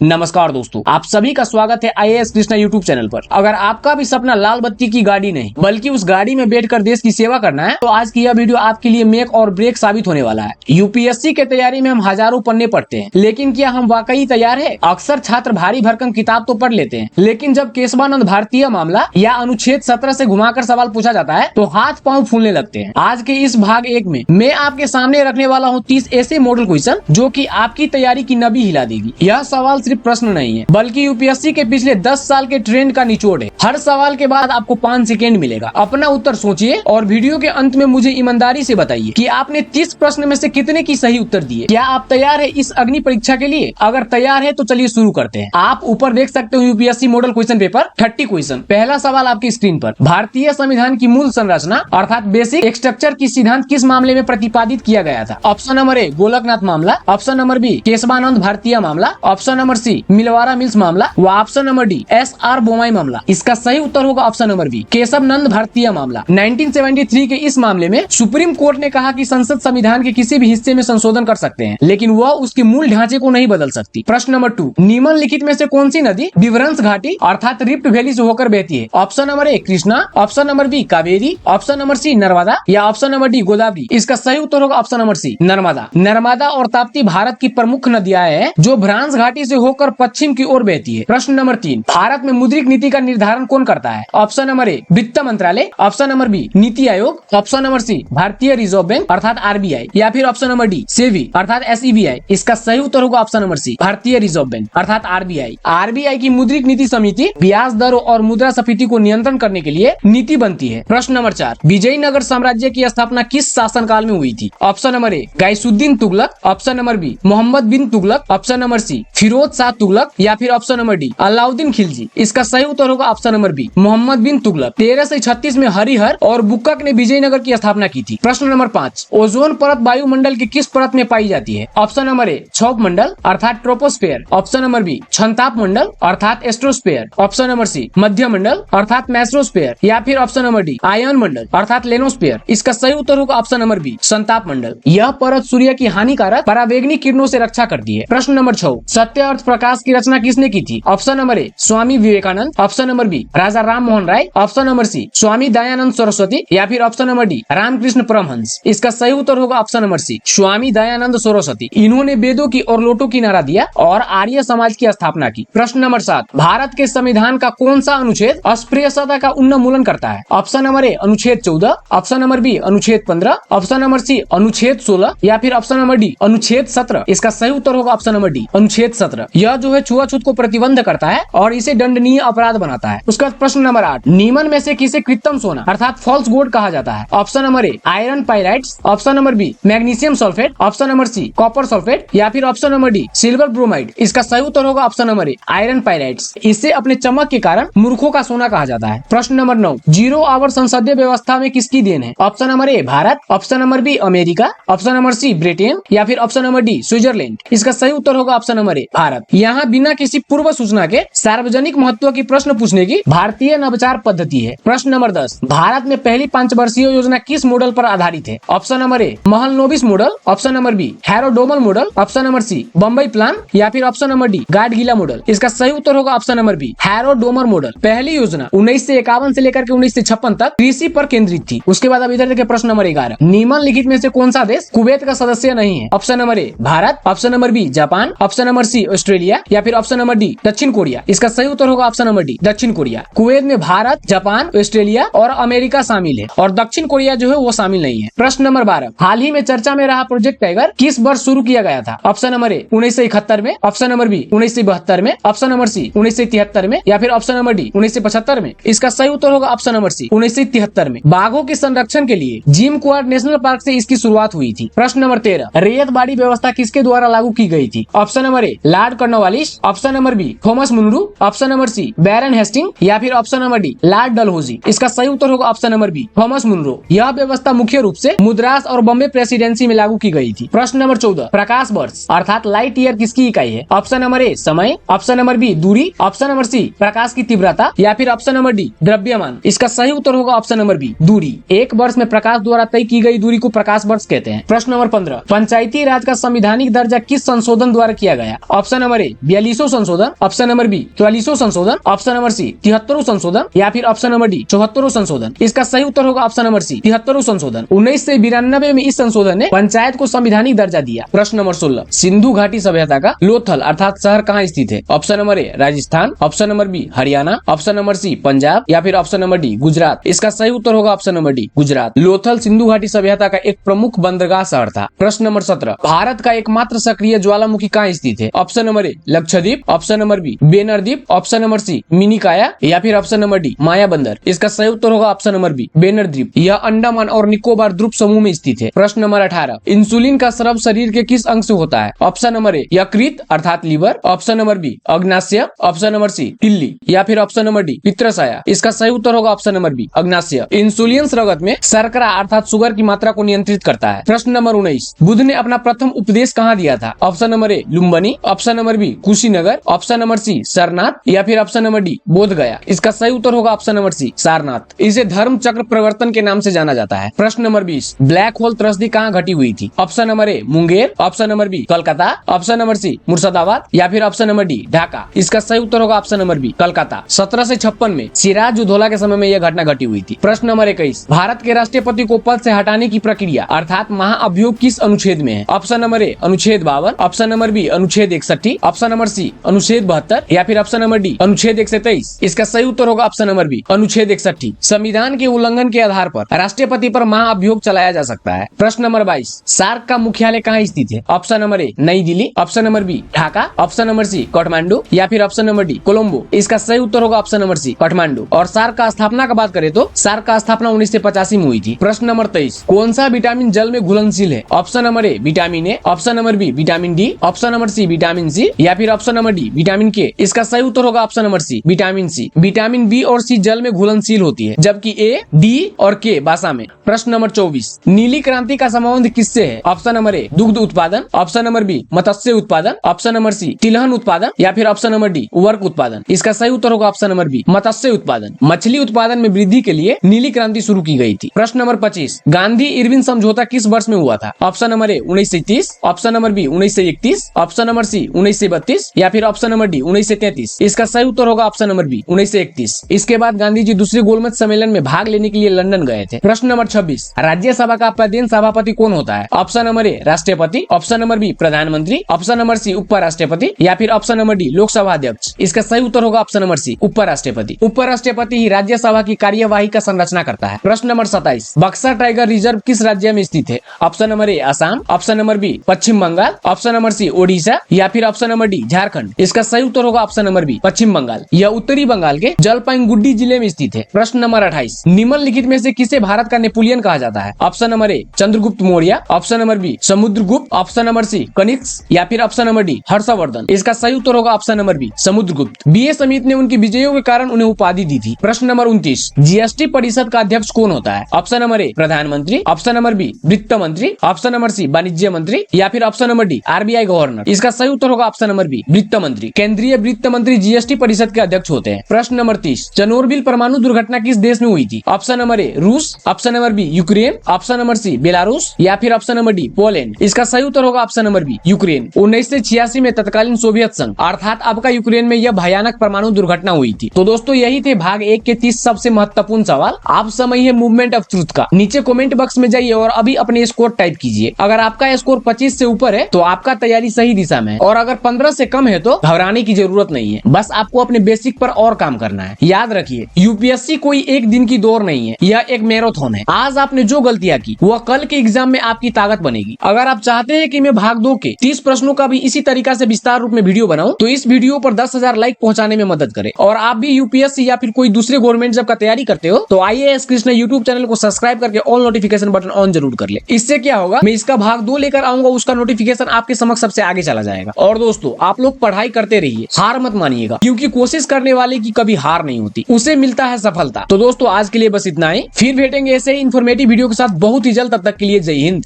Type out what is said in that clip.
नमस्कार दोस्तों, आप सभी का स्वागत है आईएएस कृष्णा यूट्यूब चैनल पर। अगर आपका भी सपना लाल बत्ती की गाड़ी नहीं बल्कि उस गाड़ी में बैठकर देश की सेवा करना है तो आज की यह वीडियो आपके लिए मेक और ब्रेक साबित होने वाला है। यूपीएससी के तैयारी में हम हजारों पन्ने पढ़ते हैं, लेकिन क्या हम वाकई तैयार है? अक्सर छात्र भारी भरकम किताब तो पढ़ लेते हैं, लेकिन जब केशवानंद भारतीय मामला या अनुच्छेद 17 से घुमाकर सवाल पूछा जाता है तो हाथ पांव फूलने लगते हैं। आज के इस भाग 1 में मैं आपके सामने रखने वाला हूँ 30 ऐसे मॉडल क्वेश्चन जो कि आपकी तैयारी की नबी हिला देगी। यह सवाल सिर्फ प्रश्न नहीं है बल्कि यूपीएससी के पिछले 10 साल के ट्रेंड का निचोड़ है। हर सवाल के बाद आपको 5 सेकेंड मिलेगा, अपना उत्तर सोचिए और वीडियो के अंत में मुझे ईमानदारी से बताइए कि आपने 30 प्रश्न में से कितने की सही उत्तर दिए। क्या आप तैयार है इस अग्नि परीक्षा के लिए? अगर तैयार है तो चलिए शुरू करते हैं। आप ऊपर देख सकते हो UPSC model question paper 30 question. पहला सवाल आपकी स्क्रीन पर, भारतीय संविधान की मूल संरचना अर्थात बेसिक स्ट्रक्चर की सिद्धांत किस मामले में प्रतिपादित किया गया था? ऑप्शन नंबर ए गोलकनाथ मामला, ऑप्शन नंबर बी केशवानंद भारतीय मामला, ऑप्शन नंबर सी मिलवारा मिल्स मामला व option number D SR Bommai मामला। इसका सही उत्तर होगा ऑप्शन नंबर बी केशवानंद भारतीय मामला। 1973 के इस मामले में सुप्रीम कोर्ट ने कहा कि संसद संविधान के किसी भी हिस्से में संशोधन कर सकते हैं, लेकिन वह उसके मूल ढांचे को नहीं बदल सकती। प्रश्न नंबर 2, निम्नलिखित में से कौन सी नदी विवरंश घाटी अर्थात रिफ्ट वैली से होकर बहती है? Option number A Krishna, option number B Kaveri, option number C Narmada या ऑप्शन नंबर डी गोदावरी। इसका सही उत्तर होगा option number C Narmada. Narmada और ताप्ती भारत की प्रमुख नदियां हैं जो भ्रांस घाटी से होकर पश्चिम की ओर बहती है। प्रश्न नंबर 3, भारत में मुद्रिक नीति का निर्धारण कौन करता है? ऑप्शन नंबर ए वित्त मंत्रालय, option number B NITI Aayog, option number सी भारतीय रिजर्व बैंक अर्थात आरबीआई या फिर ऑप्शन नंबर डी सेबी अर्थात एसईबीआई। इसका सही उत्तर होगा ऑप्शन नंबर सी भारतीय रिजर्व बैंक अर्थात आरबीआई। आरबीआई की मुद्रिक नीति समिति ब्याज दरों और मुद्रास्फीति को नियंत्रण करने के लिए नीति बनती है। प्रश्न नंबर 4, विजयनगर साम्राज्य की स्थापना किस शासनकाल में हुई थी? Option number A Ghiyasuddin Tughlaq, option number B Muhammad bin Tughlaq, option number C Firoz Shah Tughlaq या फिर option number D Alauddin Khilji. इसका सही उत्तर होगा option number B Muhammad bin Tughlaq. 1336 में हरिहर और बुक्कक ने विजयनगर की स्थापना की थी। प्रश्न नंबर 5, ओजोन परत वायुमंडल की किस परत में पाई जाती है? ऑप्शन नंबर ए क्षोभ मंडल अर्थात ट्रोपोस्फेयर, ऑप्शन नंबर बी क्षणताप मंडल अर्थात एस्ट्रोस्फेयर, ऑप्शन नंबर सी मध्य मंडल अर्थात मेसोस्फेयर या फिर ऑप्शन नंबर डी आयन मंडल अर्थात लेनोस्फेयर। इसका सही उत्तर होगा ऑप्शन नंबर बी क्षणताप मंडल। यह परत सूर्य की हानिकारक परावैंगनी किरणों से रक्षा करती है। प्रश्न नंबर 6, सत्य अर्थ प्रकाश की रचना किसने की थी? Option number A Swami Vivekananda, option number B Raja Ram Mohan Roy, option number C Swami Dayanand Saraswati या फिर option number D Ramakrishna Paramhansa. इसका सही उत्तर होगा option number C Swami Dayanand Saraswati. इन्होंने वेदों की और लोटों की नारा दिया और आर्य समाज की स्थापना की। प्रश्न नंबर 7, भारत के संविधान का कौन सा अनुच्छेद अस्पृश्यता का उन्मूलन करता है? ऑप्शन नंबर ए अनुच्छेद 14, ऑप्शन नंबर बी अनुच्छेद 15, ऑप्शन नंबर सी अनुच्छेद 16 या फिर ऑप्शन नंबर डी अनुच्छेद 17। इसका सही उत्तर होगा ऑप्शन नंबर डी अनुच्छेद 17। यह जो है छुआछूत को प्रतिबंध करता है और इसे दंडनीय अपराध बनाता है। उसका प्रश्न नंबर 8, निम्न में से किसे कृत्रिम सोना अर्थात फॉल्स गोल्ड कहा जाता है? Option number A iron pyrites, option number B magnesium sulphate, option number C copper sulphate या फिर option number D silver bromide. इसका सही उत्तर होगा option number A iron pyrites. इसे अपने चमक के कारण मूर्खों का सोना कहा जाता है। प्रश्न नंबर 9, 0 आवर संसदीय व्यवस्था में किसकी देन है? Option number A Bharat, option number B America, option number C Britain या फिर ऑप्शन नंबर डी स्विट्जरलैंड। इसका सही उत्तर होगा ऑप्शन नंबर ए भारत। यहाँ बिना किसी पूर्व सूचना के सार्वजनिक महत्व की प्रश्न पूछने की भारतीय नवाचार पद्धति है। प्रश्न नंबर 10, भारत में पहली 5 वर्षीय योजना किस मॉडल पर आधारित है? Option number A Mahalanobis model, option number B Harrod Domar model, option number C Bombay plan या फिर option number D Gadgil model. इसका सही उत्तर होगा option number B Harrod Domar model. पहली योजना 1951 से लेकर के 1956 तक कृषि पर केंद्रित थी। उसके बाद अब इधर देखिए प्रश्न नंबर 11, निम्नलिखित में से कौन सा देश कुवैत का सदस्य नहीं है? Option number A Bharat, option number B Japan, option number C Australia या फिर ऑप्शन नंबर डी दक्षिण कोरिया। इसका सही उत्तर होगा ऑप्शन नंबर डी दक्षिण कोरिया। कुवैत में भारत, जापान, ऑस्ट्रेलिया और अमेरिका शामिल है और दक्षिण कोरिया जो है वो शामिल नहीं है। प्रश्न नंबर 12, हाल ही में चर्चा में रहा प्रोजेक्ट टाइगर किस वर्ष शुरू किया गया था? ऑप्शन नंबर ए 1971 में, ऑप्शन नंबर बी 1972 में, ऑप्शन नंबर सी 1973 में या फिर ऑप्शन नंबर डी 1975 में। इसका सही उत्तर होगा ऑप्शन नंबर सी 1973 में। बाघों के संरक्षण के लिए जिम क्वाड नेशनल पार्क से इसकी शुरुआत हुई थी। प्रश्न नंबर 13, रैयत बाड़ी व्यवस्था किसके द्वारा लागू की गई थी? Option number A Lord Cornwallis, option number B Thomas Munro, option number C Baron Hastings या फिर option number D Lord Dalhousie. इसका सही उत्तर होगा option number B Thomas Munro. यह व्यवस्था मुख्य रूप से मद्रास और बॉम्बे प्रेसिडेंसी में लागू की गई थी। प्रश्न नंबर 14, प्रकाश वर्ष अर्थात लाइट ईयर किसकी इकाई है? ऑप्शन नंबर ए समय, ऑप्शन नंबर बी दूरी, ऑप्शन नंबर सी प्रकाश की तीव्रता या फिर ऑप्शन नंबर डी द्रव्यमान। इसका सही उत्तर होगा ऑप्शन नंबर बी दूरी। एक वर्ष में प्रकाश द्वारा तय की गई दूरी को प्रकाश वर्ष कहते हैं। प्रश्न नंबर 15, पंचायती राज का संविधानिक दर्जा किस संशोधन द्वारा किया गया? ऑप्शन नंबर ए 4200 संशोधन, ऑप्शन नंबर बी 4400 संशोधन, ऑप्शन नंबर सी 73 संशोधन या फिर ऑप्शन नंबर डी 74 संशोधन। इसका सही उत्तर होगा ऑप्शन नंबर सी 73 संशोधन। 1992 में इस संशोधन ने पंचायत को संवैधानिक दर्जा दिया। प्रश्न नंबर 16, सिंधु घाटी सभ्यता का लोथल अर्थात शहर कहाँ स्थित है? Option number A Rajasthan, option number B Haryana, option number C Punjab या फिर ऑप्शन नंबर डी गुजरात। इसका सही उत्तर होगा option number D Gujarat. Lothal Sindhu घाटी सभ्यता का एक प्रमुख बंदरगाह शहर था। प्रश्न नंबर 17, भारत का एकमात्र सक्रिय ज्वालामुखी कहाँ स्थित है? Option number A Lakshadweep, option number B बेनरद्वीप, ऑप्शन नंबर सी मिनिकाया या फिर ऑप्शन नंबर डी माया बंदर। इसका सही उत्तर होगा ऑप्शन नंबर बी बेनरद्वीप। यह अंडमान और निकोबार द्वीप समूह में स्थित है। प्रश्न नंबर 18, इंसुलिन का स्राव शरीर के किस अंग से होता है? ऑप्शन नंबर ए यकृत अर्थात लीवर, ऑप्शन नंबर बी अग्नाशय, ऑप्शन नंबर सी तिल्ली या फिर ऑप्शन नंबर डी पित्ताशय। इसका सही उत्तर होगा ऑप्शन नंबर बी अग्नाशय। इंसुलिन रगत में शर्करा अर्थात शुगर की मात्रा को नियंत्रित करता है। प्रश्न नंबर 19, बुद्ध ने अपना प्रथम उपदेश कहाँ दिया था? Option number A Lumbini, option number B Kushinagar, option number C Sarnath या फिर ऑप्शन नंबर डी बोध गया। इसका सही उत्तर होगा ऑप्शन नंबर सी सारनाथ। इसे धर्म चक्र प्रवर्तन के नाम से जाना जाता है। प्रश्न नंबर 20, ब्लैक होल त्रस्ती कहाँ घटी हुई थी? Option number A Munger, option number B Kolkata, option number C Murshidabad या फिर ऑप्शन नंबर डी ढाका। इसका सही उत्तर होगा ऑप्शन नंबर बी कोलकाता। 1756 में सिराज उदौला के समय में यह घटना घटी हुई थी। प्रश्न नंबर 21, भारत के राष्ट्रपति को पद से हटाने की प्रक्रिया अर्थात महाअभियोग किस अनुच्छेद में है? ऑप्शन नंबर ए अनुच्छेद 52, ऑप्शन नंबर बी अनुच्छेद 61, ऑप्शन नंबर सी अनुच्छेद 72 या फिर ऑप्शन नंबर डी अनुच्छेद 123। इसका सही उत्तर होगा ऑप्शन नंबर बी अनुच्छेद 61। संविधान के उल्लंघन के आधार पर राष्ट्रपति पर महाअभियोग चलाया जा सकता है। प्रश्न नंबर 22, सार्क का मुख्यालय कहाँ स्थित है? Option number A Nai Delhi, option number B Dhaka, option number C Kathmandu या फिर ऑप्शन नंबर डी कोलंबो। इसका सही उत्तर होगा ऑप्शन नंबर सी काठमांडू। और सार्क का स्थापना का बात करें तो सार्क का स्थापना 1985 में हुई थी। प्रश्न नंबर 23, कौन सा विटामिन जल में घुलनशील है? Option number A vitamin A, option number B vitamin D, option number C vitamin C या फिर ऑप्शन नंबर डी विटामिन के। इसका सही उत्तर होगा option number C vitamin C. Vitamin B और सी जल में घुलनशील होती है जबकि ए, डी और के बासा में। प्रश्न नंबर 24, नीली क्रांति का संबंध किससे है? ऑप्शन नंबर ए दुग्ध उत्पादन, ऑप्शन नंबर बी मत्स्य उत्पादन, ऑप्शन नंबर सी तिलहन उत्पादन या फिर ऑप्शन नंबर डी वर्क उत्पादन। इसका सही उत्तर होगा ऑप्शन नंबर बी मत्स्य उत्पादन। मछली उत्पादन में वृद्धि के लिए नीली क्रांति शुरू की गई थी। प्रश्न नंबर 25, गांधी इरविन समझौता किस वर्ष में हुआ था? Option number A 1930, option number B 1931, option number C 1932 या फिर ऑप्शन नंबर डी 1933। इसका सही उत्तर होगा ऑप्शन नंबर बी 1931। इसके बाद गांधी जी दूसरे गोलमेज सम्मेलन में भाग लेने के लिए लंदन गए थे। प्रश्न नंबर 26, राज्यसभा का पदेन सभापति कौन होता है? ऑप्शन नंबर ए राष्ट्रपति, ऑप्शन नंबर बी प्रधानमंत्री, ऑप्शन नंबर सी उपराष्ट्रपति या फिर ऑप्शन नंबर डी लोकसभा अध्यक्ष। इसका सही उत्तर होगा ऑप्शन नंबर सी उपराष्ट्रपति। उपराष्ट्रपति ही राज्यसभा की कार्यवाही का संरचना करता है। प्रश्न नंबर 27, बक्सर टाइगर रिजर्व किस राज्य में स्थित है? Option number A Assam, option number B Paschim Bangal, option number C Odisha या फिर ऑप्शन नंबर डी झारखंड। इसका सही उत्तर होगा option number B Paschim Bengal. यह उत्तरी बंगाल के जलपाईगुड़ी जिले में स्थित है। प्रश्न नंबर 28, निम्नलिखित में से किसे भारत का नेपोलियन कहा जाता है? Option number A Chandragupta Maurya, option number B Samudragupta, option number C Kanishka या फिर ऑप्शन नंबर डी हर्षवर्धन। इसका सही उत्तर होगा ऑप्शन नंबर बी समुद्रगुप्त। बीए समिति ने उनकी विजयों के कारण उन्हें उपाधि दी थी। प्रश्न नंबर 29, जीएसटी परिषद का अध्यक्ष कौन होता है? ऑप्शन नंबर ए प्रधानमंत्री, ऑप्शन नंबर बी वित्त मंत्री, ऑप्शन नंबर सी वाणिज्य मंत्री या फिर option number D RBI governor. इसका सही उत्तर होगा ऑप्शन नंबर बी वित्त मंत्री। केंद्रीय वित्त मंत्री जीएसटी परिषद के अध्यक्ष होते हैं। प्रश्न नंबर 30, चेरनोबिल परमाणु दुर्घटना किस देश में हुई थी? ऑप्शन नंबर ए रूस, option number B Ukraine, option number C Belarus या फिर ऑप्शन नंबर डी पोलैंड। इसका सही उत्तर होगा ऑप्शन नंबर बी यूक्रेन। 1986 में तत्कालीन सोवियत संघ अर्थात अब का यूक्रेन में यह भयानक परमाणु दुर्घटना हुई थी। तो दोस्तों यही थे भाग 1 के 30 सबसे महत्वपूर्ण सवाल। आप समय है मूवमेंट ऑफ ट्रूथ का। नीचे कमेंट बॉक्स में जाइए और अभी अपने स्कोर टाइप कीजिए। अगर आपका स्कोर 25 से ऊपर है तो आपका तैयारी सही दिशा में है और अगर 15 से कम है तो घबराने की जरूरत नहीं है। बस आपको अपने बेसिक पर और काम करना है। याद रखिए यूपीएससी कोई एक दिन की दौड़ नहीं है, यह एक मैराथन है। आज आपने जो गलतियां की वह कल के एग्जाम में आपकी ताकत बनेगी। अगर आप चाहते हैं कि मैं भाग 2 के 30 प्रश्नों का भी इसी तरीका से विस्तार रूप में वीडियो बनाऊं तो इस वीडियो पर 10,000 लाइक पहुंचाने में मदद करें। और आप भी यूपीएससी या फिर कोई दूसरे गवर्नमेंट जॉब का तैयारी करते हो तो IAS कृष्णा यूट्यूब चैनल को सब्सक्राइब करके ऑल नोटिफिकेशन बटन ऑन जरूर कर ले। इससे क्या होगा, मैं इसका भाग 2 लेकर आऊंगा, उसका नोटिफिकेशन आपके समक्ष सबसे आगे चला जाएगा। और दोस्तों आप लोग पढ़ाई करते रहिए, हार मत मानिएगा, क्योंकि कोशिश करने वाले की कभी हार नहीं होती, उसे मिलता है सफलता। तो दोस्तों आज के लिए बस इतना ही, फिर भेटेंगे ऐसे ही इन्फॉर्मेटिव वीडियो के साथ बहुत ही जल्द। तब तक के लिए जय हिंद।